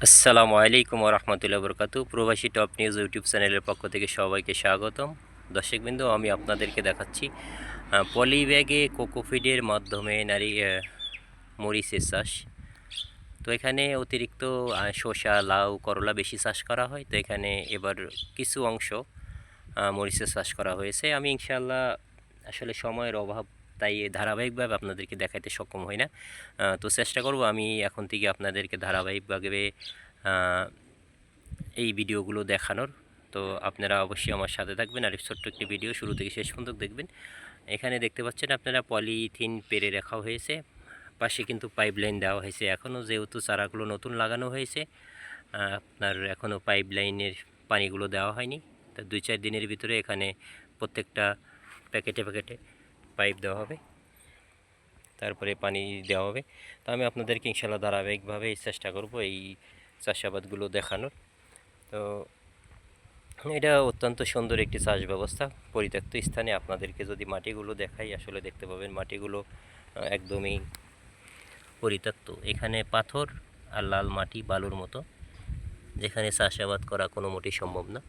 আসসালামু আলাইকুম রহমতুল্লাহ বরকাতু। প্রবাসী টপ নিউজ ইউটিউব চ্যানেলের পক্ষ থেকে সবাইকে স্বাগতম। দর্শকবৃন্দ, আমি আপনাদেরকে দেখাচ্ছি পলি ব্যাগে কোকোফিডের মাধ্যমে মরিচের চাষ। তো এখানে অতিরিক্ত শসা, লাউ, করলা বেশি চাষ করা হয়। তো এখানে এবার কিছু অংশ মরিচের চাষ করা হয়েছে। আমি ইনশাল্লাহ আসলে সময়ের অভাব, তাই ধারাবাহিকভাবে আপনাদেরকে দেখাতে সক্ষম হই না। তো চেষ্টা করব আমি এখন থেকে আপনাদেরকে ধারাবাহিকভাবে এই ভিডিওগুলো দেখানোর। তো আপনারা অবশ্যই আমার সাথে থাকবেন আর ছোট্ট একটি ভিডিও শুরু থেকে শেষ পর্যন্ত দেখবেন। এখানে দেখতে পাচ্ছেন আপনারা পলিথিন পেরে রাখা হয়েছে, পাশে কিন্তু পাইপ লাইন দেওয়া হয়েছে। এখনও যেহেতু চারাগুলো নতুন লাগানো হয়েছে, আপনার এখনও পাইপ লাইনের পানিগুলো দেওয়া হয়নি। তা 2-4 দিনের ভিতরে এখানে প্রত্যেকটা প্যাকেটে প্যাকেটে পাইপ দেওয়া হবে, তারপরে পানি দেওয়া হবে। তো আমি আপনাদেরকে ইনশাল্লাহ ধারাবাহিকভাবে চেষ্টা করব এই চাষাবাদগুলো দেখানোর। তো এটা অত্যন্ত সুন্দর একটি চাষ ব্যবস্থা। পরিত্যক্ত স্থানে আপনাদেরকে যদি মাটিগুলো দেখাই, আসলে দেখতে পাবেন মাটিগুলো একদমই পরিত্যক্ত। এখানে পাথর আর লাল মাটি বালুর মতো, যেখানে চাষাবাদ করা কোনো মোটেই সম্ভব না।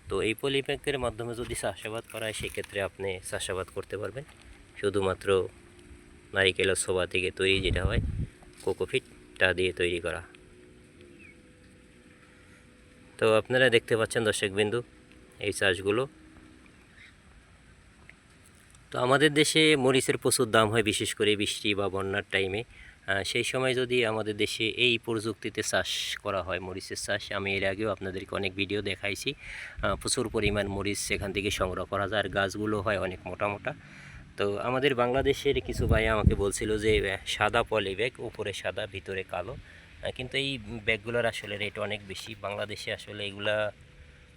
তো এই পলিব্যাগের মাধ্যমে যদি চাষাবাদ করা হয়, সেক্ষেত্রে আপনি চাষাবাদ করতে পারবেন শুধুমাত্র নারিকেলের ছোবা থেকে তৈরি, যেটা হয় কোকোফিটটা দিয়ে তৈরি করা। তো আপনারা দেখতে পাচ্ছেন দর্শকবিন্দু এই চাষগুলো। তো আমাদের দেশে মরিচের প্রচুর দাম হয়, বিশেষ করে বৃষ্টি বা বন্যার টাইমে। সেই সময় যদি আমাদের দেশে এই প্রযুক্তিতে চাষ করা হয়, মরিচের চাষ, আমি এর আগেও আপনাদেরকে অনেক ভিডিও দেখাইছি। প্রচুর পরিমাণ মরিচ সেখান থেকে সংগ্রহ করা যায়, আর গাছগুলো হয় অনেক মোটা মোটা। তো আমাদের বাংলাদেশের কিছু ভাই আমাকে বলছিল যে সাদা পলি ব্যাগ, উপরে সাদা ভিতরে কালো, কিন্তু এই ব্যাগগুলোর আসলে রেট অনেক বেশি। বাংলাদেশে আসলে এগুলা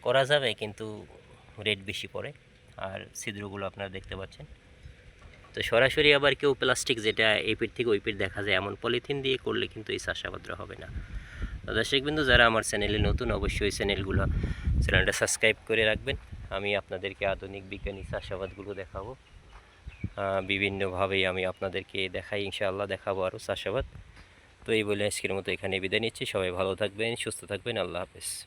করা যাবে, কিন্তু রেট বেশি পড়ে। আর ছিদ্রগুলো আপনারা দেখতে পাচ্ছেন। তো সরাসরি আবার কেউ প্লাস্টিক, যেটা এই পিঠ থেকে ওই পিঠ দেখা যায়, এমন পলিথিন দিয়ে করলে কিন্তু এই চাষাবাদটা হবে না। দর্শকবৃন্দু, যারা আমার চ্যানেলে নতুন, অবশ্যই চ্যানেলটা সাবস্ক্রাইব করে রাখবেন। আমি আপনাদেরকে আধুনিক বিজ্ঞানী চাষাবাদগুলো দেখাবো, বিভিন্নভাবেই আমি আপনাদেরকে দেখাই, ইনশাআল্লাহ দেখাবো আরও চাষাবাদ। তো এই বলে আজকের মতো এখানে বিদায় নিচ্ছি। সবাই ভালো থাকবেন, সুস্থ থাকবেন। আল্লাহ হাফেজ।